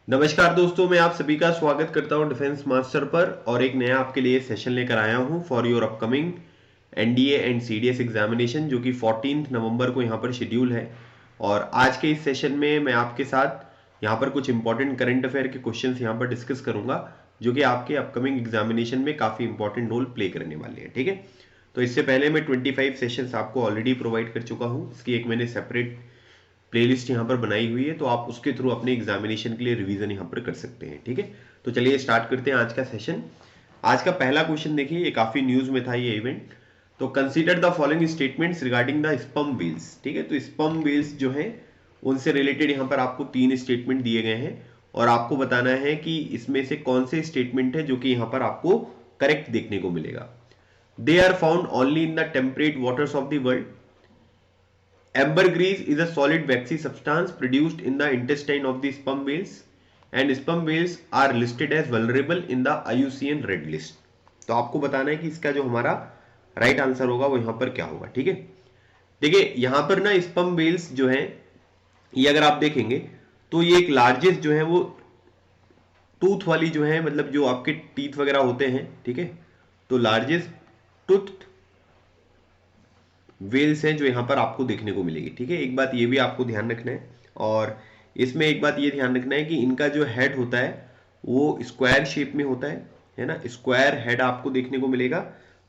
नमस्कार दोस्तों, मैं आप सभी का स्वागत करता हूं डिफेंस मास्टर पर और एक नया आपके लिए सेशन लेकर आया हूं for your upcoming NDA and CDS examination, जो कि 14 नवंबर को यहां पर शेड्यूल है। और आज के इस सेशन में मैं आपके साथ यहां पर कुछ इंपॉर्टेंट करंट अफेयर के क्वेश्चंस यहां पर डिस्कस करूंगा, जो कि आपके अपकमिंग एग्जामिनेशन में काफी इंपॉर्टेंट रोल प्ले करने वाले हैं। ठीक है, तो इससे पहले मैं 25 सेशंस आपको ऑलरेडी प्रोवाइड कर चुका हूं। इसकी एक मैंने सेपरेट प्लेलिस्ट यहाँ पर बनाई हुई है, तो आप उसके थ्रू अपने एग्जामिनेशन के लिए रिवीजन यहाँ पर कर सकते हैं। ठीक है, तो चलिए स्टार्ट करते हैं आज का सेशन। आज का पहला क्वेश्चन देखिए, ये काफी न्यूज में था ये इवेंट। तो consider the following statements regarding the sperm wheels. ठीक है, तो स्पर्म व्हील्स जो है उनसे रिलेटेड यहाँ पर आपको 3 स्टेटमेंट दिए गए हैं और आपको बताना है कि इसमें से कौन से स्टेटमेंट है जो कि यहाँ पर आपको करेक्ट देखने को मिलेगा। They are found only in the temperate waters of the world. Ambergris is a solid waxy substance produced in the intestine of the sperm whales, and sperm whales are listed as vulnerable in the IUCN Red List. तो आपको बताना है कि इसका जो हमारा right answer होगा वो यहां पर क्या होगा। ठीक है, देखिए यहां पर ना स्पर्म वेल्स जो है, ये अगर आप देखेंगे तो ये एक लार्जेस्ट जो है वो टूथ वाली जो है, मतलब जो आपके टीथ वगैरह होते हैं। ठीक है, तो लार्जेस्ट टूथ वेल्स हैं जो यहाँ पर आपको देखने को मिलेगी। ठीक है, एक बात ये भी आपको ध्यान रखना है, और इसमें एक बात ये ध्यान रखना है कि इनका जो हेड होता है वो स्क्वायर शेप में होता है ना, स्क्वायर हेड आपको देखने को मिलेगा।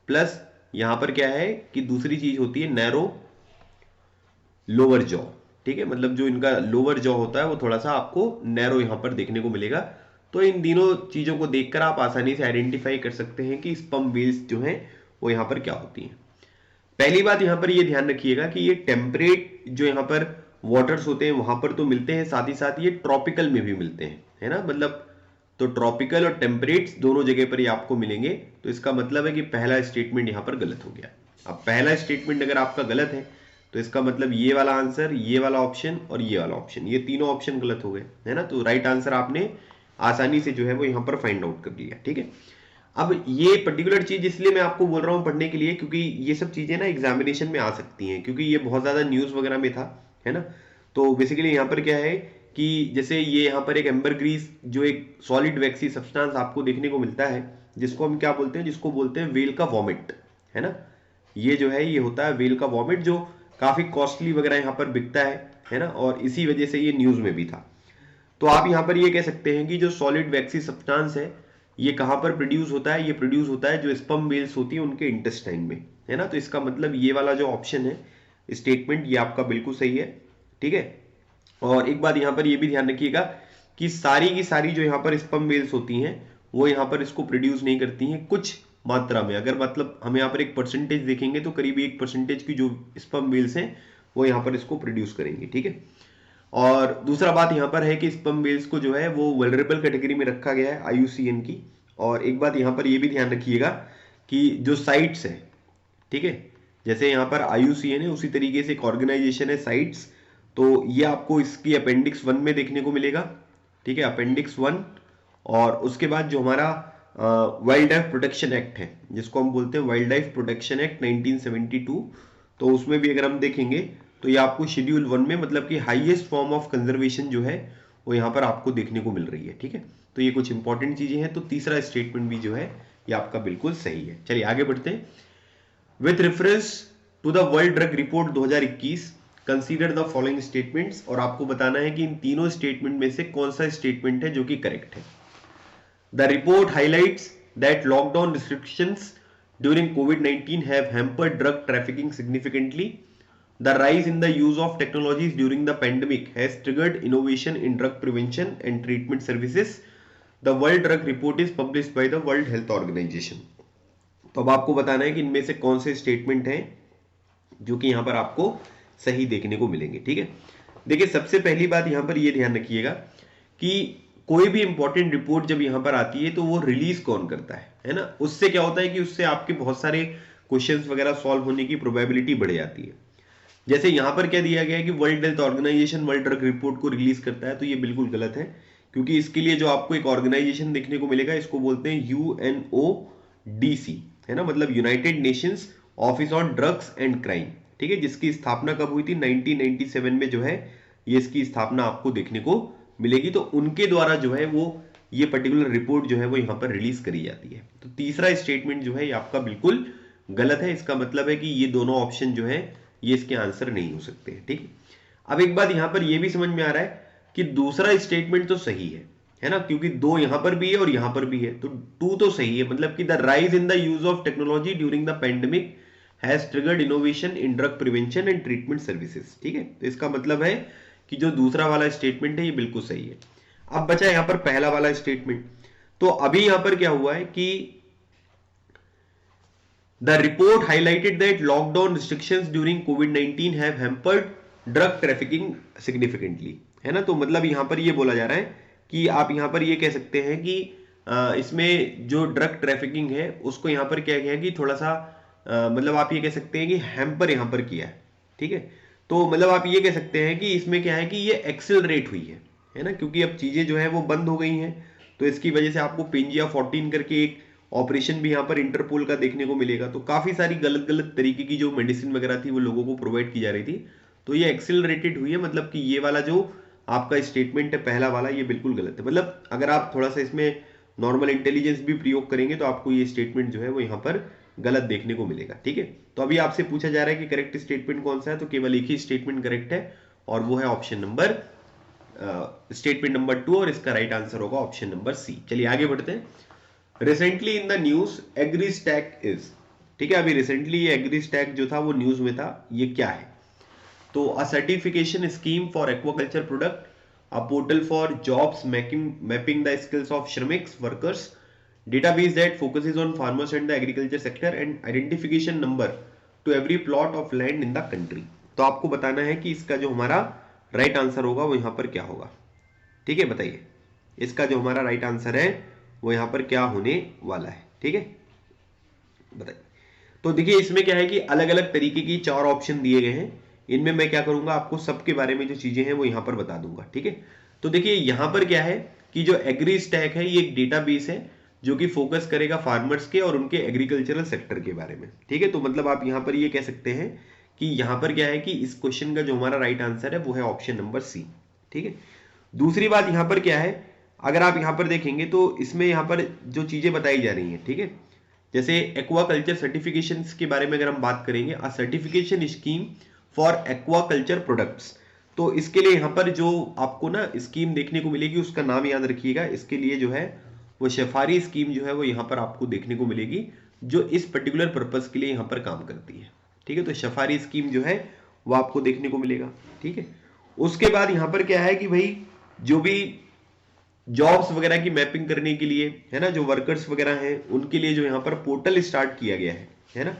प्लस यहाँ पर क्या है कि दूसरी चीज होती है नैरो लोअर जॉ। ठीक है, मतलब जो इनका लोअर जॉ होता है वो थोड़ा सा आपको नैरो यहाँ पर देखने को मिलेगा। तो इन तीनों चीजों को देखकर आप आसानी से आइडेंटिफाई कर सकते हैं कि स्पर्म वेल्स जो हैं वो यहाँ पर क्या होती हैं। पहली बात यहां पर ये ध्यान रखिएगा कि ये टेम्परेट जो यहां पर वाटर्स होते हैं वहां पर तो मिलते हैं, साथ ही साथ ये ट्रॉपिकल में भी मिलते हैं, है ना। मतलब तो ट्रॉपिकल और टेम्परेट दोनों जगह पर ये आपको मिलेंगे। तो इसका मतलब है कि पहला स्टेटमेंट यहां पर गलत हो गया। अब पहला स्टेटमेंट अगर आपका गलत है तो इसका मतलब ये वाला आंसर, ये वाला ऑप्शन और ये वाला ऑप्शन, ये तीनों ऑप्शन गलत हो गए, है ना। तो राइट आंसर आपने आसानी से जो है वो यहां पर फाइंड आउट कर लिया। ठीक है, अब ये पर्टिकुलर चीज इसलिए मैं आपको बोल रहा हूं पढ़ने के लिए क्योंकि ये सब चीजें ना एग्जामिनेशन में आ सकती हैं, क्योंकि ये बहुत ज्यादा न्यूज वगैरह में था, है ना। तो बेसिकली यहाँ पर क्या है कि जैसे ये यहाँ पर एक एम्बरग्रीस जो एक सॉलिड वैक्सी सब्सटेंस आपको देखने को मिलता है, जिसको हम क्या बोलते हैं, जिसको बोलते हैं वेल का वॉमिट, है ना। ये जो है ये होता है वेल का वॉमिट, जो काफी कॉस्टली वगैरह यहाँ पर बिकता है ना, और इसी वजह से ये न्यूज में भी था। तो आप यहां पर ये कह सकते हैं कि जो सॉलिड वैक्सी सब्सटेंस है ये कहां पर प्रोड्यूस होता है, ये प्रोड्यूस होता है जो स्पर्म वेल्स होती है उनके इंटेस्टाइन में, है ना। तो इसका मतलब ये वाला जो ऑप्शन है स्टेटमेंट, ये आपका बिल्कुल सही है। ठीक है, और एक बात यहां पर ये भी ध्यान रखिएगा कि सारी की सारी जो यहां पर स्पर्म वेल्स होती हैं वो यहां पर इसको प्रोड्यूस नहीं करती हैं, कुछ मात्रा में। अगर मतलब हम यहाँ पर एक परसेंटेज देखेंगे तो करीब 1% की जो स्पर्म वेल्स हैं वो यहाँ पर इसको प्रोड्यूस करेंगे। ठीक है, और दूसरा बात यहां पर है कि स्पर्म वेल्स को जो है वो वल्नरेबल कैटेगरी में रखा गया है आईयूसीएन की। और एक बात यहां पर ये भी ध्यान रखिएगा कि जो साइट्स है, ठीक है, जैसे यहां पर आईयूसीएन है उसी तरीके से एक ऑर्गेनाइजेशन है साइट्स, तो ये आपको इसकी अपेंडिक्स 1 में देखने को मिलेगा। ठीक है, अपेंडिक्स 1। और उसके बाद जो हमारा वाइल्ड लाइफ प्रोटेक्शन एक्ट है, जिसको हम बोलते हैं वाइल्ड लाइफ प्रोटेक्शन एक्ट 1972, तो उसमें भी अगर हम देखेंगे तो ये आपको शेड्यूल 1 में, मतलब कि हाईएस्ट फॉर्म ऑफ कंजर्वेशन जो है वो यहाँ पर आपको देखने को मिल रही है। ठीक है, तो ये कुछ इंपॉर्टेंट चीजें हैं। तो तीसरा स्टेटमेंट भी जो है ये आपका बिल्कुल सही है। चलिए आगे बढ़ते हैं। With reference to the world drug report 2021 consider the following statements, और आपको बताना है कि इन तीनों स्टेटमेंट में से कौन सा स्टेटमेंट है जो कि करेक्ट है। The report highlights that lockdown restrictions during COVID-19 have hampered drug trafficking significantly. The rise in the use of technologies during the pandemic has triggered innovation in drug prevention and treatment services. The World Drug Report is published by the World Health Organization. तो अब आपको बताना है कि इनमें से कौन से स्टेटमेंट हैं जो कि यहां पर आपको सही देखने को मिलेंगे। ठीक है, देखिए सबसे पहली बात यहां पर यह ध्यान रखिएगा कि कोई भी इंपॉर्टेंट रिपोर्ट जब यहां पर आती है तो वो रिलीज कौन करता है ना। उससे क्या होता है कि उससे आपके बहुत सारे क्वेश्चंस वगैरह सॉल्व होने की प्रोबेबिलिटी बढ़ जाती है। जैसे यहां पर क्या दिया गया है कि world health organization world drug report को रिलीज करता है, तो ये बिल्कुल गलत है, क्योंकि इसके लिए जो आपको एक ऑर्गेनाइजेशन देखने को मिलेगा इसको बोलते हैं यूएनओडीसी, है ना, मतलब United Nations office on drugs and crime. ठीक है, जिसकी स्थापना कब हुई थी, 1997 में जो है ये इसकी स्थापना आपको देखने को मिलेगी, तो उनके द्वारा जो है वो ये पर्टिकुलर रिपोर्ट जो है वो यहाँ पर रिलीज करी जाती है। तो तीसरा स्टेटमेंट जो है ये आपका बिल्कुल गलत है। इसका मतलब है कि ये दोनों ऑप्शन जो है ये इसके आंसर नहीं हो सकते हैं, ठीक है। अब एक बात यहाँ पर ये भी समझ में आ रहा है कि दूसरा स्टेटमेंट तो सही है ना, क्योंकि 2 यहां पर भी है और यहां पर भी है, तो 2 तो सही है। मतलब कि the rise in the use of technology during the pandemic has triggered innovation in drug prevention and treatment services, ठीक है। तो इसका मतलब है कि जो दूसरा वाला स्टेटमेंट है ये बिल्कुल सही है। अब बचा यहां पर पहला वाला स्टेटमेंट। तो अभी यहां पर क्या हुआ है कि the report highlighted that lockdown restrictions during covid have hampered drug trafficking significantly, है ना। तो मतलब यहां पर ये बोला जा रहा है कि आप यहां पर ये कह सकते हैं कि इसमें जो ड्रग ट्रैफिकिंग है उसको यहां पर क्या किया कि थोड़ा सा मतलब आप ये कह सकते हैं कि हैम्पर यहां पर किया है, ठीक है। तो मतलब आप ये कह सकते हैं कि इसमें क्या है कि ये एक्सेलरेट हुई है ना, क्योंकि अब चीजें जो है वो बंद हो गई हैं। तो इसकी वजह से आपको पेंजिया 14 करके एक ऑपरेशन भी यहाँ पर इंटरपोल का देखने को मिलेगा। तो काफी सारी गलत गलत तरीके की जो मेडिसिन वगैरह थी वो लोगों को प्रोवाइड की जा रही थी, तो ये एक्सेलरेटेड हुई है। मतलब कि ये वाला जो आपका स्टेटमेंट है पहला वाला, ये बिल्कुल गलत है। मतलब अगर आप थोड़ा सा इसमें नॉर्मल इंटेलिजेंस भी प्रयोग करेंगे तो आपको ये स्टेटमेंट जो है वो यहाँ पर गलत देखने को मिलेगा, ठीक है। तो अभी आपसे पूछा जा रहा है कि करेक्ट स्टेटमेंट कौन सा है, तो केवल एक ही स्टेटमेंट करेक्ट है और वो है ऑप्शन नंबर स्टेटमेंट नंबर 2, और इसका राइट आंसर होगा ऑप्शन नंबर सी। चलिए आगे बढ़ते हैं। Recently in the news AgriStack is, ठीक है। अभी रिसेंटली ये एग्रीस्टैक जो था वो न्यूज में था, ये क्या है? तो a certification scheme for aquaculture product, a portal for jobs mapping the skills of shramiks workers, database that focuses on farmers and the agriculture sector, and identification number to every plot of land in the country। तो आपको बताना है कि इसका जो हमारा right answer होगा वो यहां पर क्या होगा, ठीक है। बताइए इसका जो हमारा राइट आंसर है वो यहां पर क्या होने वाला है, ठीक है, बताइए। तो देखिए इसमें क्या है कि अलग अलग तरीके की 4 ऑप्शन दिए गए हैं। इनमें मैं क्या करूंगा, आपको सबके बारे में जो चीजें हैं वो यहां पर बता दूंगा, ठीक है। तो देखिए यहां पर क्या है कि जो एग्री स्टैक है ये एक डेटाबेस है जो कि फोकस करेगा फार्मर्स के और उनके एग्रीकल्चरल सेक्टर के बारे में, ठीक है। तो मतलब आप यहां पर ये कह सकते हैं कि यहां पर क्या है कि इस क्वेश्चन का जो हमारा राइट आंसर है वो है ऑप्शन नंबर सी, ठीक है। दूसरी बात यहां पर क्या है, अगर आप यहां पर देखेंगे तो इसमें यहां पर जो चीजें बताई जा रही हैं, ठीक है, जैसे एक्वाकल्चर सर्टिफिकेशन के बारे में अगर हम बात करेंगे, अ certification scheme for aquaculture products, तो इसके लिए यहां पर जो आपको ना स्कीम देखने को मिलेगी उसका नाम याद रखिएगा। इसके लिए जो है वो सफारी स्कीम जो है वो यहां पर आपको देखने को मिलेगी, जो इस पर्टिकुलर पर्पस के लिए यहां पर काम करती है, ठीक है। तो सफारी स्कीम जो है वो आपको देखने को मिलेगा, ठीक है। उसके बाद यहां पर क्या है कि भाई जो भी जॉब्स वगैरह की मैपिंग करने के लिए, है ना, जो वर्कर्स वगैरह हैं उनके लिए जो यहाँ पर पोर्टल स्टार्ट किया गया है ना,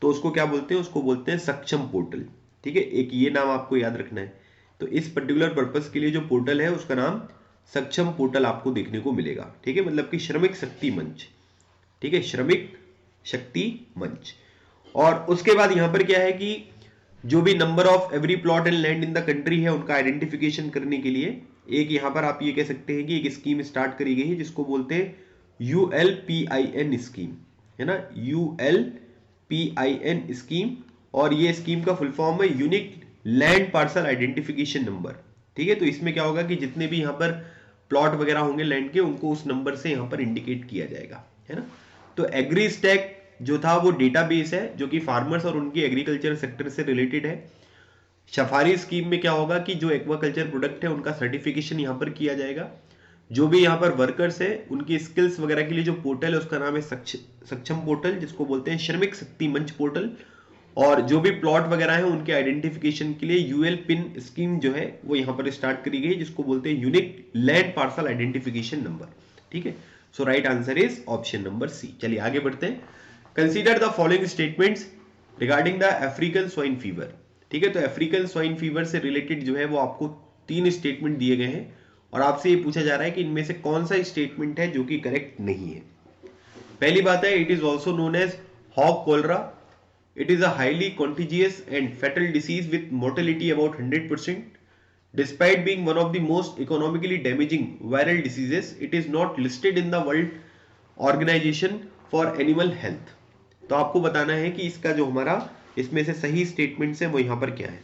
तो उसको क्या बोलते हैं, उसको बोलते हैं सक्षम पोर्टल, ठीक है। एक ये नाम आपको याद रखना है। तो इस पर्टिकुलर पर्पस के लिए जो पोर्टल है उसका नाम सक्षम पोर्टल आपको देखने को मिलेगा, ठीक है। मतलब कि श्रमिक शक्ति मंच, ठीक है, श्रमिक शक्ति मंच। और उसके बाद यहां पर क्या है कि जो भी number of every plot and land in the country है उनका आइडेंटिफिकेशन करने के लिए एक यहां पर आप ये कह सकते हैं कि एक स्कीम स्टार्ट करी गई है जिसको बोलते हैं ULPIN स्कीम, है ना, ULPIN स्कीम। और ये स्कीम का फुल फॉर्म है unique land parcel identification number, ठीक है। तो इसमें क्या होगा कि जितने भी यहाँ पर प्लॉट वगैरह होंगे लैंड के उनको उस नंबर से यहाँ पर इंडिकेट किया जाएगा, है ना। तो एग्री स्टैक जो था वो डेटाबेस है जो कि फार्मर्स और उनकी एग्रीकल्चर सेक्टर से रिलेटेड है। सफारी स्कीम में क्या होगा कि जो एक्वाकल्चर प्रोडक्ट है उनका सर्टिफिकेशन यहाँ पर किया जाएगा। जो भी यहाँ पर वर्कर्स है उनकी स्किल्स वगैरह के लिए जो पोर्टल है उसका नाम है सक्षम पोर्टल, जिसको बोलते हैं श्रमिक शक्ति मंच पोर्टल। और जो भी प्लॉट वगैरह है उनके आइडेंटिफिकेशन के लिए ULPIN स्कीम जो है वो यहाँ पर स्टार्ट करी गई जिसको बोलते हैं unique land parcel identification number, ठीक है। So right answer is option number C. चलिए आगे बढ़ते हैं। Consider the following statements regarding the African swine fever, ठीक है। तो अफ्रीकन स्वाइन फीवर से रिलेटेड जो है वो आपको 3 स्टेटमेंट दिए गए हैं और आपसे ये पूछा जा रहा है कि इनमें से कौन सा स्टेटमेंट है जो कि करेक्ट नहीं है। पहली बात है, it is also known as hog cholera. It is a highly contagious and fatal disease with mortality about 100%. Despite being one of the most economically damaging viral diseases, it is not listed in the World Organization for Animal Health. तो आपको बताना है कि इसका जो हमारा इसमें से सही स्टेटमेंट्स है वो यहाँ पर क्या है,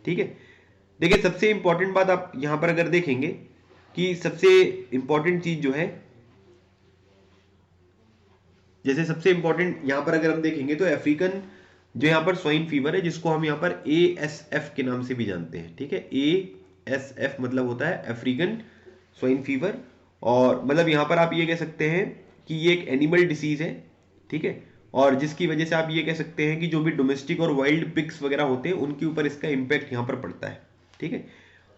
ठीक है। देखिए सबसे इंपॉर्टेंट बात आप यहाँ पर अगर देखेंगे कि सबसे इंपॉर्टेंट चीज जो है, जैसे सबसे इंपॉर्टेंट यहां पर अगर हम देखेंगे तो अफ्रीकन जो यहाँ पर स्वाइन फीवर है, जिसको हम यहाँ पर ASF के नाम से भी जानते हैं, ठीक है। ASF मतलब होता है अफ्रीकन स्वाइन फीवर, और मतलब यहाँ पर आप ये कह सकते हैं कि ये एक एनिमल डिसीज है, ठीक है, और जिसकी वजह से आप ये कह सकते हैं कि जो भी डोमेस्टिक और वाइल्ड पिग्स वगैरह होते हैं उनके ऊपर इसका इम्पैक्ट यहाँ पर पड़ता है, ठीक है।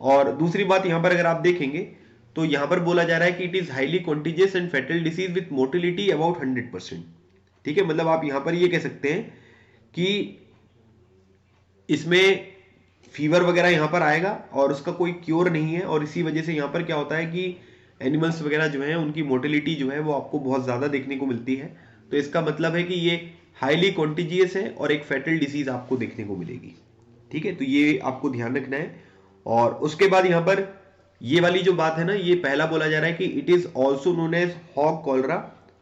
और दूसरी बात यहाँ पर अगर आप देखेंगे तो यहाँ पर बोला जा रहा है कि it is highly contiguous and fatal disease with mortality about 100%, ठीक है। मतलब आप यहाँ पर ये कह सकते हैं कि इसमें फीवर वगैरह यहाँ पर आएगा और उसका कोई क्योर नहीं है, और इसी वजह से यहाँ पर क्या होता है कि एनिमल्स वगैरह जो है उनकी मोर्टिलिटी जो है वो आपको बहुत ज़्यादा देखने को मिलती है। तो इसका मतलब है कि ये हाईली कॉन्टिजियस है और एक फैटल डिसीज आपको देखने को मिलेगी, ठीक है। तो ये आपको ध्यान रखना है। और उसके बाद यहाँ पर ये वाली जो बात है ना, ये पहला बोला जा रहा है कि it is also known as hog cholera.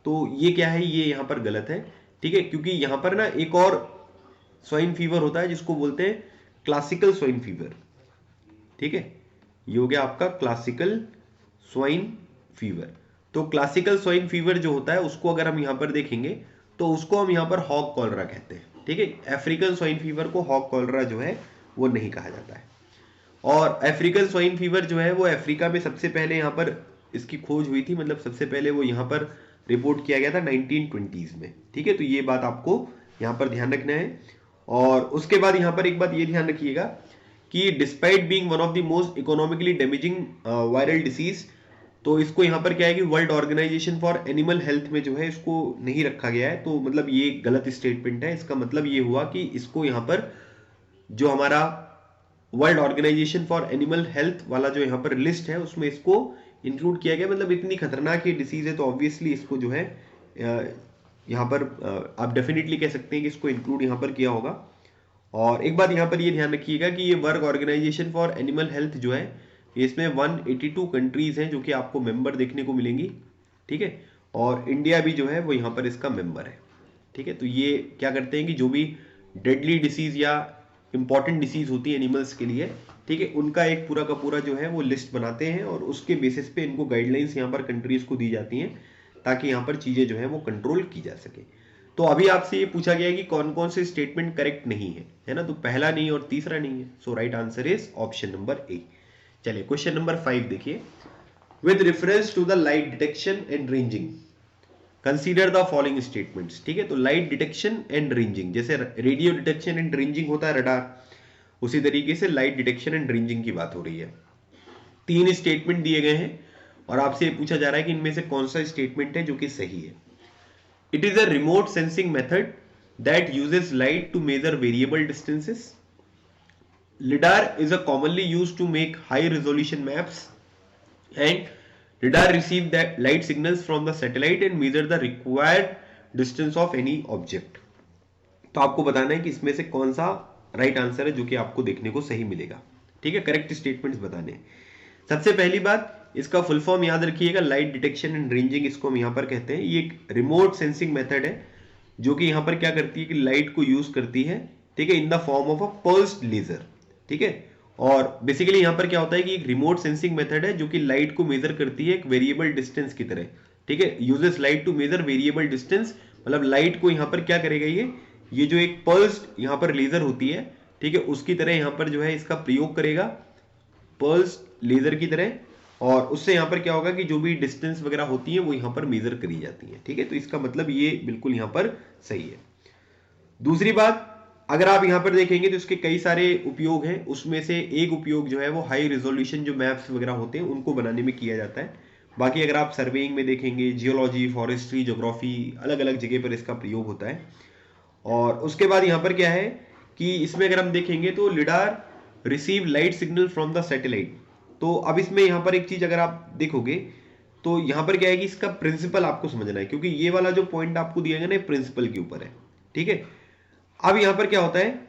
तो ये क्या है, ये यहाँ पर गलत है, ठीक है, क्योंकि यहाँ पर ना एक और स्वाइन फीवर होता है जिसको बोलते हैं क्लासिकल स्वाइन फीवर, ठीक है। ये हो गया आपका क्लासिकल स्वाइन फीवर। तो क्लासिकल स्वाइन फीवर जो होता है उसको अगर हम यहाँ पर देखेंगे तो उसको हम यहाँ पर हॉग कॉलरा कहते हैं, ठीक है। अफ्रीकन स्वाइन फीवर को हॉग कॉलरा जो है वो नहीं कहा जाता है। और अफ्रीकन स्वाइन फीवर जो है वो अफ्रीका में सबसे पहले यहाँ पर इसकी खोज हुई थी, मतलब सबसे पहले वो यहाँ पर रिपोर्ट किया गया था 1920s में, ठीक है। तो ये बात आपको यहाँ पर ध्यान रखना है। और उसके बाद यहाँ पर एक बात ये ध्यान रखिएगा कि despite being one of the most economically damaging viral disease, तो इसको यहाँ पर क्या है कि world organization for animal health में जो है इसको नहीं रखा गया है। तो मतलब ये गलत स्टेटमेंट है। इसका मतलब ये हुआ कि इसको यहाँ पर जो हमारा world organization for animal health वाला जो यहाँ पर लिस्ट है उसमें इसको इंक्लूड किया गया। मतलब इतनी खतरनाक ये डिसीज है तो ऑब्वियसली इसको जो है यहाँ पर आप डेफिनेटली कह सकते हैं कि इसको इंक्लूड यहाँ पर किया होगा। और एक बात यहाँ पर ये ध्यान रखिएगा कि ये world organization for animal health जो है इसमें 182 कंट्रीज हैं जो कि आपको मेंबर देखने को मिलेंगी, ठीक है। और इंडिया भी जो है वो यहाँ पर इसका मेंबर है, ठीक है। तो ये क्या करते हैं कि जो भी डेडली डिसीज या इंपॉर्टेंट डिसीज होती है एनिमल्स के लिए, ठीक है, उनका एक पूरा का पूरा जो है वो लिस्ट बनाते हैं और उसके बेसिस पे इनको गाइडलाइंस यहाँ पर कंट्रीज को दी जाती हैं ताकि यहाँ पर चीजें जो है वो कंट्रोल की जा सके। तो अभी आपसे ये पूछा गया है कि कौन कौन से स्टेटमेंट करेक्ट नहीं है ना। तो पहला नहीं और तीसरा नहीं है। So right answer is option number A. चलिए क्वेश्चन नंबर 5 देखिए। With reference to the light detection and ranging consider the following statements, ठीक है। तो लाइट डिटेक्शन एंड रेंजिंग, जैसे रेडियो डिटेक्शन एंड रेंजिंग होता है रडार, उसी तरीके से लाइट डिटेक्शन एंड रेंजिंग की बात हो रही है। 3 स्टेटमेंट दिए गए हैं और आपसे पूछा जा रहा है कि इनमें से कौन सा स्टेटमेंट है जो कि सही है। It is a remote sensing method that uses light to measure variable distances. lidar is a commonly used to make high resolution maps, and lidar receive that light signals from the satellite and measure the required distance of any object। तो आपको बताना है कि इसमें से कौन सा right answer है जो कि आपको देखने को सही मिलेगा, ठीक है। करेक्ट स्टेटमेंट्स बताने। सबसे पहली बात, इसका फुल फॉर्म याद रखिएगा, लाइट डिटेक्शन एंड रेंजिंग इसको हम यहाँ पर कहते हैं। ये एक रिमोट सेंसिंग मेथड है जो कि यहाँ पर क्या करती है कि लाइट को यूज करती है, ठीक है, in the form of a pulsed laser, ठीक है। और बेसिकली यहाँ पर क्या होता है कि एक रिमोट सेंसिंग मेथड है जो कि लाइट को मेजर करती है एक वेरिएबल डिस्टेंस की तरह, ठीक है। Uses light to measure variable distance, मतलब लाइट को यहाँ पर क्या करेगा, ये जो एक पल्स्ड यहाँ पर लेजर होती है, ठीक है, उसकी तरह यहाँ पर जो है इसका प्रयोग करेगा पल्स्ड लेजर की तरह, और उससे यहाँ पर क्या होगा कि जो भी डिस्टेंस वगैरह होती है वो यहाँ पर मेजर करी जाती है, ठीक है। तो इसका मतलब ये बिल्कुल यहाँ पर सही है। दूसरी बात, अगर आप यहाँ पर देखेंगे तो इसके कई सारे उपयोग हैं, उसमें से एक उपयोग जो है वो हाई रिजोल्यूशन जो मैप्स वगैरह होते हैं उनको बनाने में किया जाता है। बाकी अगर आप सर्वेइंग में देखेंगे, जियोलॉजी, फॉरेस्ट्री, ज्योग्राफी, अलग अलग जगह पर इसका प्रयोग होता है। और उसके बाद यहाँ पर क्या है कि इसमें अगर हम देखेंगे तो lidar receive light signal from the satellite. तो अब इसमें यहाँ पर एक चीज अगर आप देखोगे तो यहाँ पर क्या है कि इसका प्रिंसिपल आपको समझना है, क्योंकि ये वाला जो पॉइंट आपको दिया गया ना प्रिंसिपल के ऊपर है, ठीक है। अब यहां पर क्या होता है,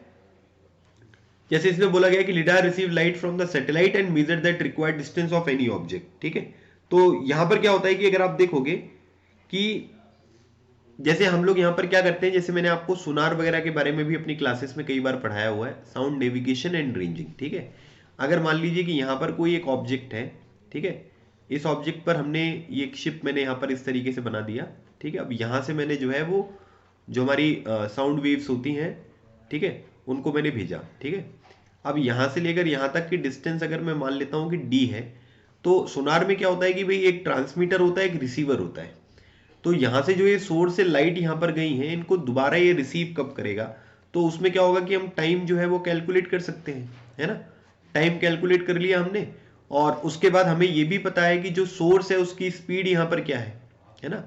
जैसे इसमें बोला गया कि lidar receive light from the satellite and measure that required distance of any object, ठीक है। तो यहां पर क्या होता है कि अगर आप देखोगे कि जैसे हम लोग यहां पर क्या करते हैं, जैसे मैंने आपको सोनार वगैरह के बारे में भी अपनी क्लासेस में कई बार पढ़ाया हुआ है, साउंड नेविगेशन एंड रेंजिंग, ठीक है। अगर मान लीजिए कि यहां पर कोई एक ऑब्जेक्ट है, ठीक है, इस ऑब्जेक्ट पर हमने ये एक शिप मैंने यहाँ पर इस तरीके से बना दिया, ठीक है। अब यहाँ से मैंने जो है वो जो हमारी साउंड वेव्स होती हैं, ठीक है, उनको मैंने भेजा, ठीक है। अब यहाँ से लेकर यहाँ तक की डिस्टेंस अगर मैं मान लेता हूँ कि d है, तो सोनार में क्या होता है कि भाई एक ट्रांसमीटर होता है, एक रिसीवर होता है। तो यहाँ से जो ये सोर्स से लाइट यहाँ पर गई है, इनको दोबारा ये रिसीव कब करेगा, तो उसमें क्या होगा कि हम टाइम जो है वो कैलकुलेट कर सकते हैं, है ना। टाइम कैलकुलेट कर लिया हमने, और उसके बाद हमें ये भी पता है कि जो सोर्स है उसकी स्पीड यहाँ पर क्या है ना।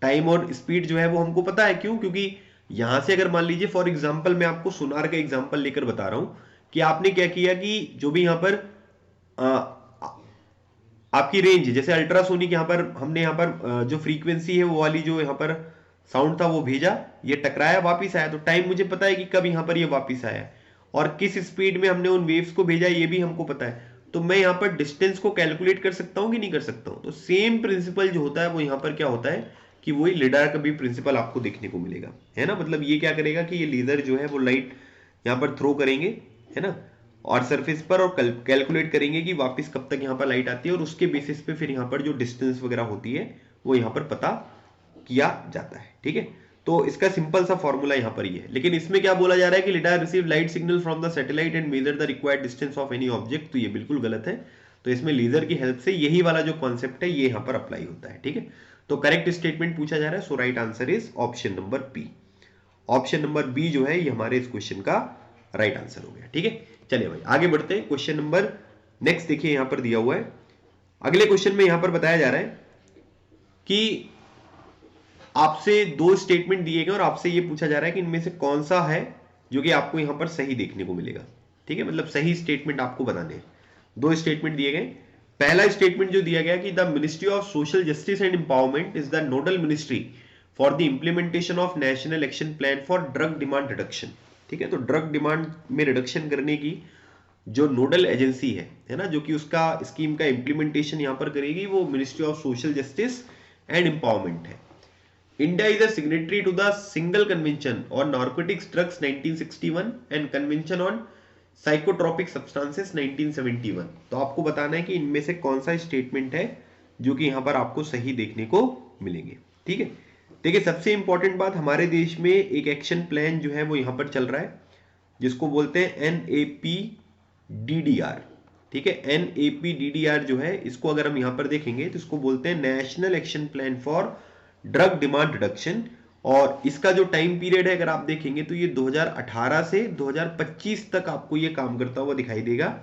टाइम और स्पीड जो है वो हमको पता है, क्यों, क्योंकि यहां से अगर मान लीजिए फॉर एग्जांपल मैं आपको सोनार का एग्जांपल लेकर बता रहा हूं कि आपने क्या किया कि जो भी यहां पर आपकी रेंज, जैसे अल्ट्रासोनिक यहाँ पर हमने यहाँ पर जो फ्रीक्वेंसी है वो वाली जो यहाँ पर साउंड था वो भेजा, ये टकराया, वापिस आया, तो टाइम मुझे पता है कि कब यहाँ पर ये वापिस आया और किस स्पीड में हमने उन वेव्स को भेजा, ये भी हमको पता है। तो मैं यहाँ पर डिस्टेंस को कैलकुलेट कर सकता हूँ कि नहीं कर सकता हूँ। तो सेम प्रिंसिपल जो होता है वो यहाँ पर क्या होता है कि वही लिडार का भी प्रिंसिपल आपको देखने को मिलेगा, है ना। मतलब ये क्या करेगा कि ये लेजर जो है वो लाइट यहाँ पर थ्रो करेंगे, है ना, और सरफेस पर, और कैलकुलेट करेंगे कि वापस कब तक यहाँ पर लाइट आती है, और उसके बेसिस पे फिर यहाँ पर जो डिस्टेंस वगैरह होती है वो यहाँ पर पता किया जाता है, ठीक है। तो इसका सिंपल सा फॉर्मूला यहाँ पर ये है। लेकिन इसमें क्या बोला जा रहा है कि lidar receive light signal from the satellite and measure the required distance of any object, तो ये बिल्कुल गलत है। तो इसमें लेजर की हेल्प से यही वाला जो कॉन्सेप्ट है ये यहाँ पर अप्लाई होता है, ठीक है। तो करेक्ट स्टेटमेंट पूछा जा रहा है, so right answer is option number B. Option number B जो है ये हमारे इस क्वेश्चन का राइट आंसर हो गया, ठीक है। चलिए भाई आगे बढ़ते हैं। क्वेश्चन नंबर नेक्स्ट देखिए यहां पर दिया हुआ है। अगले क्वेश्चन में यहां पर बताया जा रहा है कि आपसे दो स्टेटमेंट दिए गए और आपसे यह पूछा जा रहा है कि इनमें से कौन सा है जो कि आपको यहां पर सही देखने को मिलेगा, ठीक है। मतलब सही स्टेटमेंट आपको बताने हैं। दो स्टेटमेंट दिए गए। पहला स्टेटमेंट जो दिया गया कि the ministry of social justice and empowerment is the nodal ministry for the implementation of national action plan for drug demand reduction, ठीक है। तो ड्रग डिमांड में रिडक्शन करने की जो नोडल एजेंसी है ना, जो कि उसका स्कीम का इंप्लीमेंटेशन यहां पर करेगी, वो ministry of social justice and empowerment है। India is a signatory to the single convention on narcotics drugs 1961 and convention on psychotropic substances 1971। तो आपको बताना है कि इनमें से कौन सा स्टेटमेंट है जो कि यहां पर आपको सही देखने को मिलेंगे, ठीक है। देखिए सबसे इंपॉर्टेंट बात, हमारे देश में एक एक्शन प्लान जो है वो यहां पर चल रहा है जिसको बोलते हैं NAPDDR, ठीक है। NAPDDR जो है इसको अगर हम यहां पर देखेंगे तो इसको बोलते हैं national action plan for drug demand reduction, और इसका जो टाइम पीरियड है अगर आप देखेंगे तो ये 2018 से 2025 तक आपको ये काम करता हुआ दिखाई देगा,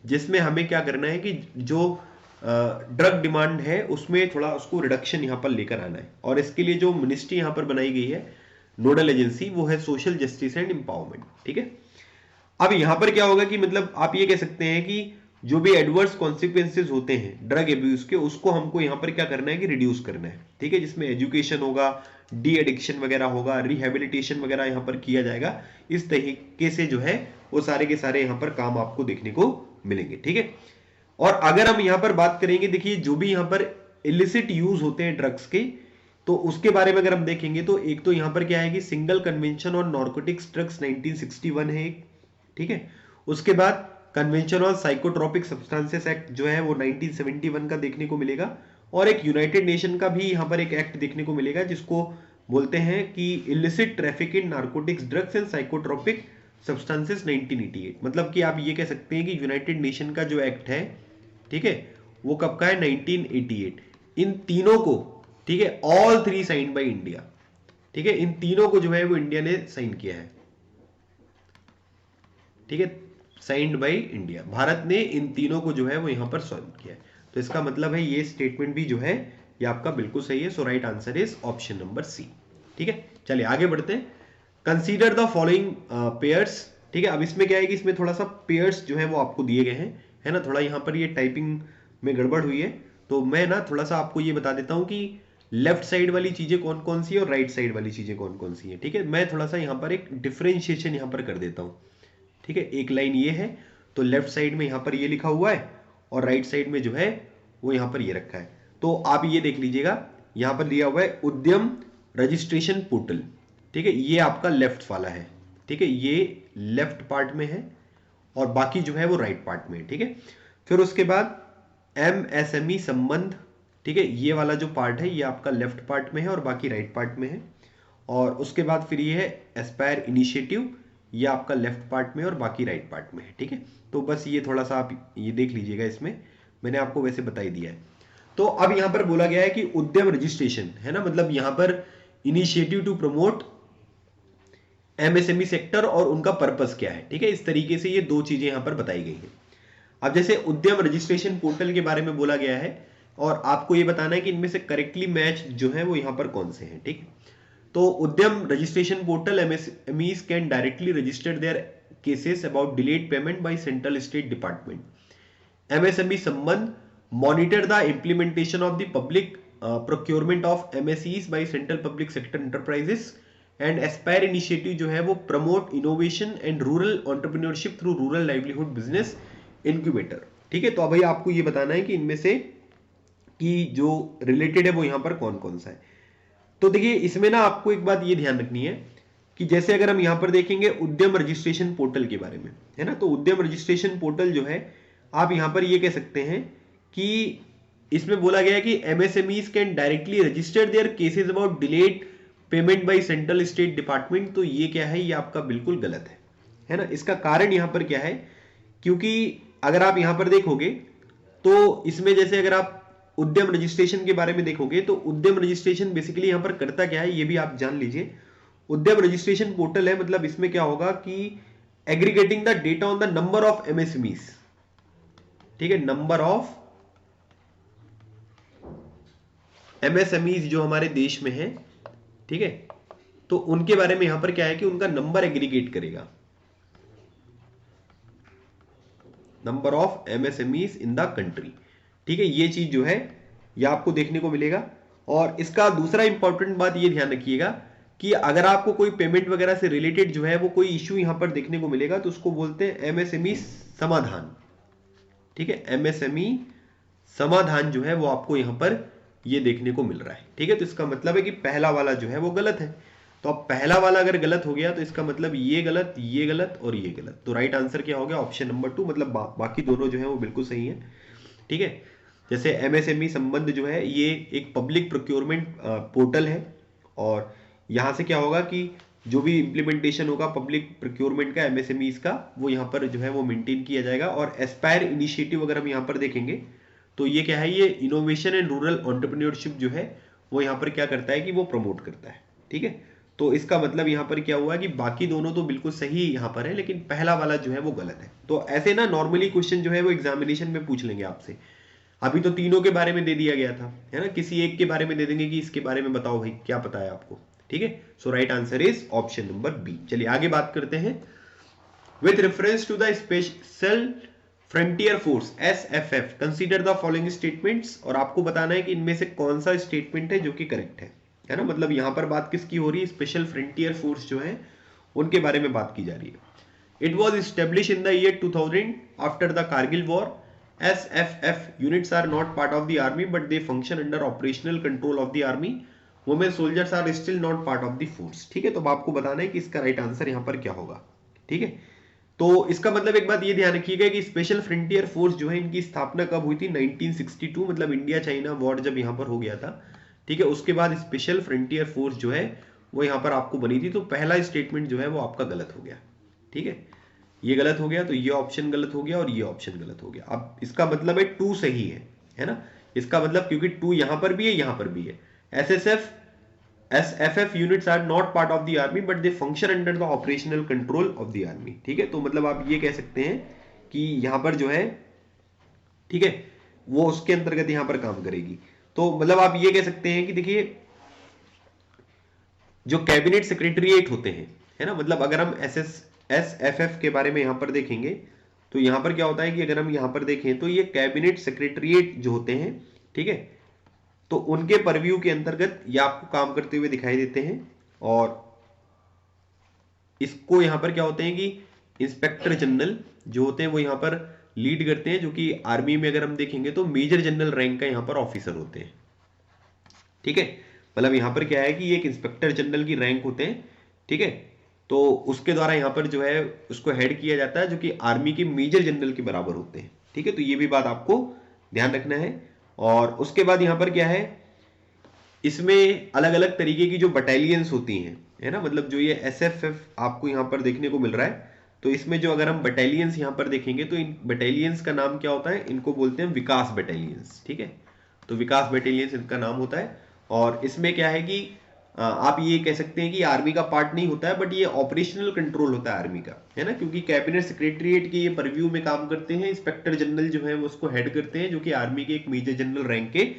जिसमें हमें क्या करना है कि जो ड्रग डिमांड है उसमें थोड़ा उसको रिडक्शन यहां पर लेकर आना है। और इसके लिए जो मिनिस्ट्री यहां पर बनाई गई है नोडल एजेंसी, वो है सोशल जस्टिस एंड एम्पावरमेंट, ठीक है। अब यहां पर क्या होगा कि मतलब आप ये कह सकते हैं कि जो भी एडवर्स कॉन्सिक्वेंसेज होते हैं ड्रग एब्यूज के, उसको हमको यहां पर क्या करना है कि रिड्यूस करना है, ठीक है। जिसमें एजुकेशन होगा, डी एडिक्शन वगैरह होगा, रिहेबिलिटेशन वगैरह यहां पर किया जाएगा। इस तरीके से जो है वो सारे के सारे यहां पर काम आपको देखने को मिलेंगे, ठीक है। और अगर हम यहां पर बात करेंगे, देखिए जो भी यहां पर इलिसिट यूज होते हैं ड्रग्स के, तो उसके बारे में अगर हम देखेंगे तो एक तो यहां पर क्या है कि single convention on narcotics drugs 1961 है एक, ठीक है। उसके बाद convention on psychotropic substances act जो है वो 1971 का देखने को मिलेगा, और एक यूनाइटेड नेशन का भी यहां पर एक एक्ट देखने को मिलेगा जिसको बोलते हैं कि illicit traffic in narcotics drugs and psychotropic substances 1988। मतलब कि आप ये कह सकते हैं कि यूनाइटेड नेशन का जो एक्ट है, ठीक है, वो कब का है 1988। इन तीनों को, ठीक है, all three sign by India, ठीक है, इन तीनों को जो है वो इंडिया ने साइन किया है, ठीक है, साइंड बाय इंडिया। भारत ने इन तीनों को जो है वो यहां पर साइन किया है। तो इसका मतलब है ये स्टेटमेंट भी जो है ये आपका बिल्कुल सही है। So right answer is option number C, ठीक है। चलिए आगे बढ़ते हैं। कंसीडर द फॉलोइंग पेयर्स, ठीक है। अब इसमें क्या है कि इसमें थोड़ा सा पेयर्स जो है वो आपको दिए गए हैं, है ना। थोड़ा यहां पर ये टाइपिंग में गड़बड़ हुई है, तो मैं ना थोड़ा सा आपको ये बता देता हूं कि लेफ्ट साइड वाली चीजें कौन कौन सी है और राइट साइड वाली चीजें कौन कौन सी है, ठीक है। मैं थोड़ा सा यहां पर एक डिफरेंशिएशन यहां पर कर देता हूं, ठीक है। एक लाइन ये है तो लेफ्ट साइड में यहां पर ये लिखा हुआ है और राइट साइड में जो है वो यहां पर ये रखा है। तो आप ये देख लीजिएगा, यहां पर दिया हुआ है उद्यम रजिस्ट्रेशन पोर्टल, ठीक है, ये आपका लेफ्ट वाला है, ठीक है, ये लेफ्ट पार्ट में है और बाकी जो है वो राइट पार्ट में है, ठीक है। फिर उसके बाद एमएसएमई संबंध, ठीक है, ये वाला जो पार्ट है ये आपका लेफ्ट पार्ट में है और बाकी राइट पार्ट में है। और उसके बाद फिर ये है एस्पायर इनिशिएटिव, ये आपका लेफ्ट पार्ट में और बाकी राइट पार्ट में है, ठीक है। तो बस ये थोड़ा सा आप ये देख लीजिएगा, इसमें मैंने आपको वैसे बता ही दिया है। तो अब यहां पर बोला गया है कि उद्यम रजिस्ट्रेशन है ना, मतलब यहां पर initiative to promote MSME sector और उनका पर्पस क्या है, ठीक है। इस तरीके से ये दो चीजें यहां पर बताई गई हैं। अब जैसे उद्यम रजिस्ट्रेशन पोर्टल के बारे में बोला गया है और आपको ये बताना है कि इनमें से करेक्टली मैच जो है वो यहां पर कौन से हैं, ठीक है। तो Udyam registration portal MSMEs can directly register their cases about delayed payment by central state department. MSME Sambandh monitor the implementation of the public procurement of MSEs by central public sector enterprises and aspire initiative जो है वो promote innovation and rural entrepreneurship through rural livelihood business incubator, ठीक है। तो अब भाई आपको ये बताना है कि इनमें से कि जो रिलेटेड है वो यहां पर कौन कौन सा है। तो देखिए इसमें ना आपको एक बात ये ध्यान रखनी है कि जैसे अगर हम यहां पर देखेंगे उद्यम रजिस्ट्रेशन पोर्टल के बारे में, है ना, तो उद्यम रजिस्ट्रेशन पोर्टल जो है आप यहां पर ये कह सकते हैं कि इसमें बोला गया है कि MSMEs can directly register their cases about delayed payment by central state department. तो ये क्या है, ये आपका बिल्कुल गलत है ना। इसका कारण यहां पर क्या है, क्योंकि अगर आप यहां पर देखोगे तो इसमें जैसे अगर आप उद्यम रजिस्ट्रेशन के बारे में देखोगे तो उद्यम रजिस्ट्रेशन बेसिकली यहां पर करता क्या है ये भी आप जान लीजिए। उद्यम रजिस्ट्रेशन पोर्टल है, मतलब इसमें क्या होगा कि aggregating the data on the number of MSMEs, ठीक है, नंबर ऑफ एमएसएमईज जो हमारे देश में है, ठीक है, तो उनके बारे में यहां पर क्या है कि उनका नंबर एग्रीगेट करेगा, number of MSMEs in the country, ठीक है। ये चीज जो है ये आपको देखने को मिलेगा। और इसका दूसरा इंपॉर्टेंट बात ये ध्यान रखिएगा कि अगर आपको कोई पेमेंट वगैरह से रिलेटेड जो है वो कोई इश्यू यहां पर देखने को मिलेगा तो उसको बोलते हैं एमएसएमई समाधान, ठीक है। एमएसएमई समाधान जो है वो आपको यहां पर ये देखने को मिल रहा है, ठीक है। तो इसका मतलब है कि पहला वाला जो है वो गलत है। तो अब पहला वाला अगर गलत हो गया तो इसका मतलब ये गलत, ये गलत और ये गलत। तो राइट आंसर क्या हो गया, ऑप्शन नंबर 2, मतलब बाकी दोनों जो है वो बिल्कुल सही है, ठीक है। जैसे एमएसएमई संबंध जो है ये एक पब्लिक प्रोक्योरमेंट पोर्टल है और यहां से क्या होगा कि जो भी इंप्लीमेंटेशन होगा पब्लिक प्रोक्योरमेंट का एमएसएमईज का वो यहां पर जो है वो मेंटेन किया जाएगा। और एस्पायर इनिशिएटिव अगर हम यहां पर देखेंगे तो ये क्या है, ये इनोवेशन एंड रूरल एंटरप्रेन्योरशिप जो है वो यहां पर क्या करता है कि वो प्रमोट करता है, ठीक है। तो इसका मतलब यहां पर क्या हुआ कि बाकी दोनों तो बिल्कुल सही यहां पर है लेकिन पहला वाला जो है वो गलत है। तो ऐसे ना नॉर्मली क्वेश्चन जो है वो एग्जामिनेशन में पूछ लेंगे आपसे। अभी तो तीनों के बारे में दे दिया गया था, है ना, किसी एक के बारे में दे देंगे कि इसके बारे में बताओ भाई क्या पता है आपको, ठीक है। So right answer is option number B. चलिए आगे बात करते हैं। With reference to the special frontier force SFF consider the following statements, और आपको बताना है कि इनमें से कौन सा स्टेटमेंट है जो कि करेक्ट है ना। मतलब यहां पर बात किसकी हो रही है, स्पेशल फ्रंटियर फोर्स जो है उनके बारे में बात की जा रही है। It was establish in the year 2000 after the Kargil war. SFF units are not part of the army but they function under operational control of the army. Women soldiers are still not part of the force, ठीक है। तो आपको बताना है कि इसका right answer यहां पर क्या होगा, ठीक है। तो इसका मतलब एक बात ये ध्यान रखिएगा कि स्पेशल फ्रंटियर फोर्स जो है इनकी स्थापना कब हुई थी, 1962, मतलब इंडिया चाइना वॉर जब यहां पर हो गया था, ठीक है। उसके बाद स्पेशल फ्रंटियर फोर्स जो है वो यहां पर आपको बनी थी। तो पहला स्टेटमेंट जो है वो आपका गलत हो गया, ठीक है, ये गलत हो गया। तो ये ऑप्शन गलत हो गया और ये ऑप्शन गलत हो गया। अब इसका मतलब है 2 सही है ना। इसका मतलब क्योंकि 2 यहां पर भी है यहां पर भी है। SFF units are not part of the army but they function under the operational control of the army, ठीक है। तो मतलब आप ये कह सकते हैं कि यहां पर जो है, ठीक है, वो उसके अंतर्गत यहां पर काम करेगी। तो मतलब आप ये कह सकते हैं कि देखिए जो कैबिनेट सेक्रेटरीट होते हैं, है ना, मतलब अगर हम SFF के बारे में यहां पर देखेंगे तो यहां पर क्या होता है कि अगर हम यहां पर देखें तो ये कैबिनेट सेक्रेटरीट जो होते हैं, ठीक है, तो उनके परव्यू के अंतर्गत ये आपको काम करते हुए दिखाई देते हैं। और इसको यहां पर क्या होते हैं कि इंस्पेक्टर जनरल जो होते हैं वो यहां पर लीड करते हैं, जो कि आर्मी में अगर हम देखेंगे तो मेजर जनरल रैंक का यहां पर ऑफिसर होते हैं, ठीक है। मतलब यहां पर क्या है कि एक इंस्पेक्टर जनरल की रैंक होते हैं, ठीक है। तो उसके द्वारा यहां पर जो है उसको हेड किया जाता है, जो कि आर्मी के मेजर जनरल के बराबर होते हैं, ठीक है। तो ये भी बात आपको ध्यान रखना है। और उसके बाद यहाँ पर क्या है, इसमें अलग अलग तरीके की जो बटालियंस होती हैं, है ना, मतलब जो ये एसएफएफ आपको यहाँ पर देखने को मिल रहा है, तो इसमें जो अगर हम बटालियंस यहाँ पर देखेंगे तो इन बटालियंस का नाम क्या होता है, इनको बोलते हैं विकास बटालियंस, ठीक है। तो विकास बटालियंस इनका नाम होता है। और इसमें क्या है कि आप ये कह सकते हैं कि आर्मी का पार्ट नहीं होता है, बट ये ऑपरेशनल कंट्रोल होता है आर्मी का, है ना, क्योंकि कैबिनेट सेक्रेटरीट के ये परव्यू में काम करते हैं। इंस्पेक्टर जनरल जो है वो उसको हेड करते हैं, जो कि आर्मी के एक मेजर जनरल रैंक के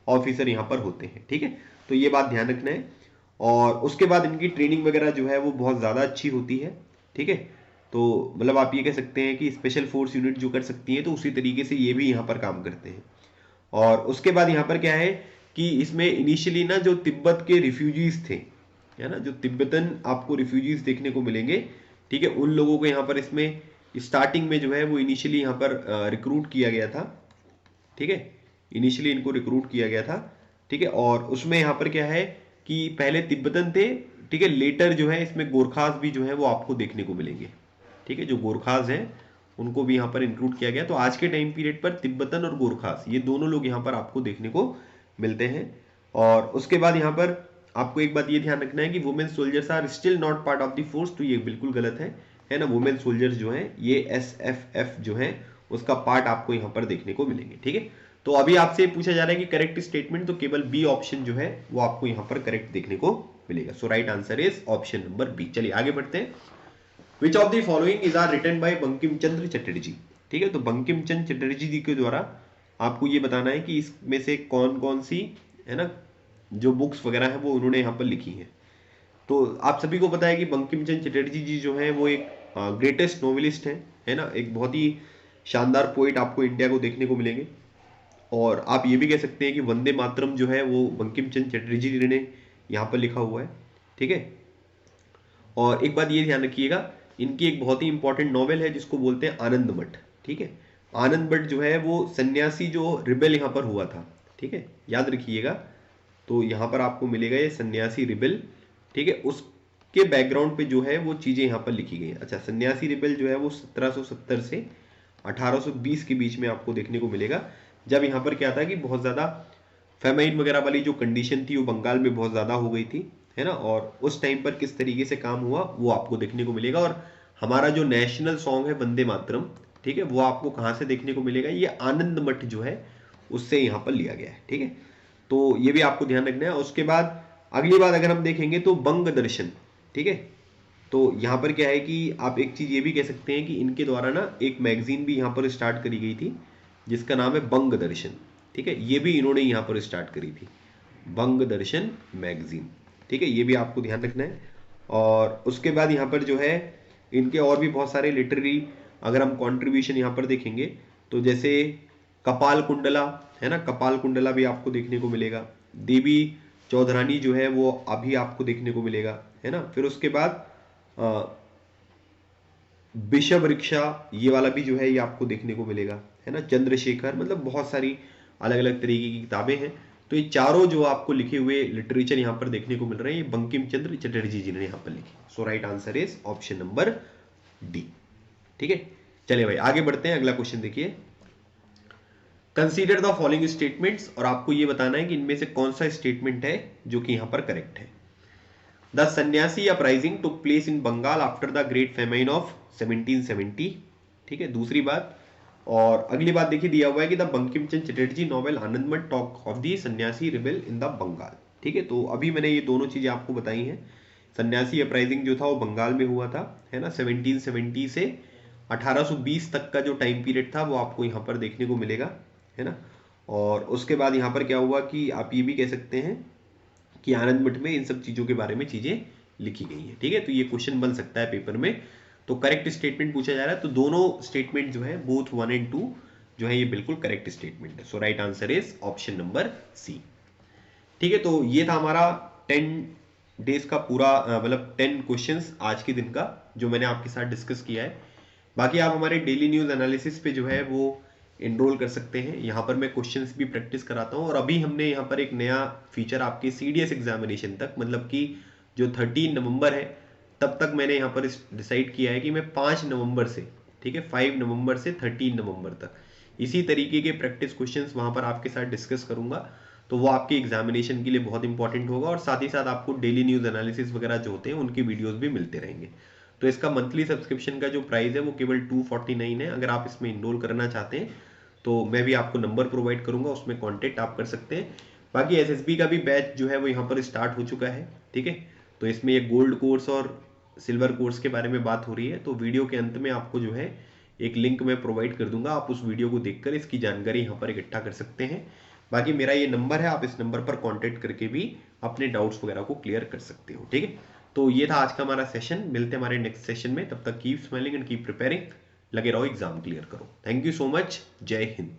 ऑफिसर यहाँ पर होते हैं, ठीक है। तो ये बात ध्यान रखना है। और उसके बाद इनकी ट्रेनिंग वगैरह जो है वो बहुत ज़्यादा अच्छी होती है, ठीक है। तो मतलब आप ये कह सकते हैं कि स्पेशल फोर्स यूनिट जो कर सकती है, तो उसी तरीके से ये भी यहाँ पर काम करते हैं। और उसके बाद यहाँ पर क्या है कि इसमें इनिशियली ना जो तिब्बत के रिफ्यूजीज थे, है ना, जो तिब्बतन आपको रिफ्यूजीज देखने को मिलेंगे, ठीक है, उन लोगों को यहाँ पर इसमें स्टार्टिंग में जो है वो इनिशियली यहाँ पर रिक्रूट किया गया था, ठीक है। इनिशियली इनको रिक्रूट किया गया था, ठीक है। और उसमें यहाँ पर क्या है कि पहले तिब्बतन थे, ठीक है, लेटर जो है इसमें गोरखास भी जो है वो आपको देखने को मिलेंगे, ठीक है। जो गोरखास हैं उनको भी यहाँ पर इंक्लूड किया गया। तो आज के टाइम पीरियड पर तिब्बतन और गोरखास ये दोनों लोग यहाँ पर आपको देखने को मिलते हैं। और उसके बाद यहाँ पर आपको एक बात ये ध्यान रखना है कि women soldiers are still not part of the force, तो ये बिल्कुल गलत है ना। वुमेन सोल्जर्स जो हैं ये एसएफएफ जो है उसका पार्ट आपको यहाँ पर देखने को मिलेंगे, ठीक है। तो अभी आपसे पूछा जा रहा है कि करेक्ट स्टेटमेंट, तो केवल बी ऑप्शन जो है वो आपको यहाँ पर करेक्ट देखने को मिलेगा। So right answer is option number B. चलिए आगे बढ़ते हैं। Which of the following is are written by Bankim Chandra Chatterjee, ठीक है। तो बंकिम चंद्र चटर्जी जी के द्वारा आपको ये बताना है कि इसमें से कौन कौन सी, है ना, जो बुक्स वगैरह है वो उन्होंने यहाँ पर लिखी है। तो आप सभी को पता है कि बंकिम चंद्र चटर्जी जी जो है वो एक ग्रेटेस्ट नोवेलिस्ट है ना, एक बहुत ही शानदार पोइट आपको इंडिया को देखने को मिलेंगे। और आप ये भी कह सकते हैं कि वंदे मातरम जो है वो बंकिम चंद्र चटर्जी जी ने यहाँ पर लिखा हुआ है, ठीक है। और एक बात ये ध्यान रखिएगा, इनकी एक बहुत ही इंपॉर्टेंट नॉवेल है जिसको बोलते हैं आनंद मठ, ठीक है। आनंद मठ जो है वो सन्यासी जो रिबेल यहाँ पर हुआ था, ठीक है, याद रखिएगा। तो यहाँ पर आपको मिलेगा ये सन्यासी रिबेल, ठीक है, उसके बैकग्राउंड पे जो है वो चीजें यहाँ पर लिखी गई हैं। अच्छा, सन्यासी रिबेल जो है वो 1770 से 1820 के बीच में आपको देखने को मिलेगा, जब यहाँ पर क्या था कि बहुत ज्यादा फेमाइन वगैरह वाली जो कंडीशन थी वो बंगाल में बहुत ज्यादा हो गई थी, है ना। और उस टाइम पर किस तरीके से काम हुआ वो आपको देखने को मिलेगा। और हमारा जो नेशनल सॉन्ग है वंदे मातरम, ठीक है, वो आपको कहाँ से देखने को मिलेगा, ये आनंद मठ जो है उससे यहाँ पर लिया गया है, ठीक है। तो ये भी आपको ध्यान रखना है। उसके बाद अगली बात अगर हम देखेंगे तो बंग दर्शन, ठीक है। तो यहाँ पर क्या है कि आप एक चीज ये भी कह सकते हैं कि इनके द्वारा ना एक मैगजीन भी यहाँ पर स्टार्ट करी गई थी जिसका नाम है बंग दर्शन, ठीक है। ये भी इन्होंने यहाँ पर स्टार्ट करी थी, बंग दर्शन मैगजीन, ठीक है, ये भी आपको ध्यान रखना है। और उसके बाद यहाँ पर जो है इनके और भी बहुत सारे लिटरेरी अगर हम कंट्रीब्यूशन यहाँ पर देखेंगे तो जैसे कपाल कुंडला, है ना, कपाल कुंडला भी आपको देखने को मिलेगा। देवी चौधरानी जो है वो अभी आपको देखने को मिलेगा, है ना। फिर उसके बाद बिशप रिक्शा ये वाला भी जो है ये आपको देखने को मिलेगा, है ना। चंद्रशेखर, मतलब बहुत सारी अलग अलग तरीके की किताबें हैं। तो ये चारों जो आपको लिखे हुए लिटरेचर यहाँ पर देखने को मिल रहे हैं, ये बंकिम चंद्र चटर्जी जी ने यहाँ पर लिखे। So right answer is option number D, ठीक है। चलिए भाई आगे बढ़ते हैं। अगला क्वेश्चन देखिए, कंसीडर द फॉलोइंग स्टेटमेंट्स, और आपको ये बताना है कि इनमें से कौन सा स्टेटमेंट है जो कि यहाँ पर करेक्ट है। The Sanyasi uprising took place in Bengal after the great famine of 1770, ठीक है, दूसरी बात। और अगली बात देखिए, दिया हुआ है कि the Bankim Chandra Chatterjee novel Anand Math talk of the sannyasi rebel in the Bengal, ठीक है। तो अभी मैंने ये दोनों चीजें आपको बताई हैं। सन्यासी अपराइजिंग जो था वो बंगाल में हुआ था, है ना, 1770 से 1820 तक का जो टाइम पीरियड था वो आपको यहाँ पर देखने को मिलेगा, है ना। और उसके बाद यहाँ पर क्या हुआ कि आप ये भी कह सकते हैं कि आनंद मठ में इन सब चीजों के बारे में चीजें लिखी गई हैं, ठीक है। तो ये क्वेश्चन बन सकता है पेपर में। तो करेक्ट स्टेटमेंट पूछा जा रहा है, तो दोनों स्टेटमेंट जो है बोथ 1 और 2 जो है ये बिल्कुल करेक्ट स्टेटमेंट है। So right answer is option number C, ठीक है। तो ये था हमारा 10 डेज का पूरा मतलब 10 क्वेश्चंस आज के दिन का जो मैंने आपके साथ डिस्कस किया है। बाकी आप हमारे डेली न्यूज एनालिसिस पे जो है वो एनरोल कर सकते हैं। यहाँ पर मैं क्वेश्चंस भी प्रैक्टिस कराता हूँ। और अभी हमने यहाँ पर एक नया फीचर आपके सीडीएस एग्जामिनेशन तक, मतलब कि जो 13 नवंबर है तब तक मैंने यहाँ पर डिसाइड किया है कि मैं 5 नवंबर से, ठीक है, 5 नवंबर से 13 नवंबर तक इसी तरीके के प्रैक्टिस क्वेश्चंस वहां पर आपके साथ डिस्कस करूंगा, तो वो आपके एग्जामिनेशन के लिए बहुत इंपॉर्टेंट होगा। और साथ ही साथ आपको डेली न्यूज एनालिसिस वगैरह जो होते हैं उनकी वीडियोस भी मिलते रहेंगे। तो इसका मंथली सब्सक्रिप्शन का जो प्राइस है वो केवल 249 है। अगर आप इसमें इनरोल करना चाहते हैं तो मैं भी आपको नंबर प्रोवाइड करूंगा, उसमें कॉन्टेक्ट आप कर सकते हैं। बाकी एसएसबी का भी बैच जो है वो यहाँ पर स्टार्ट हो चुका है, ठीक है। तो इसमें ये गोल्ड कोर्स और सिल्वर कोर्स के बारे में बात हो रही है। तो वीडियो के अंत में आपको जो है एक लिंक मैं प्रोवाइड कर दूंगा, आप उस वीडियो को देखकर इसकी जानकारी यहाँ पर इकट्ठा कर सकते हैं। बाकी मेरा ये नंबर है, आप इस नंबर पर कांटेक्ट करके भी अपने डाउट्स वगैरह को क्लियर कर सकते हो, ठीक है। तो ये था आज का हमारा सेशन, मिलते हैं हमारे नेक्स्ट सेशन में। तब तक keep smiling and keep preparing, लगे रहो, एग्जाम क्लियर करो। थैंक यू सो मच, जय हिंद।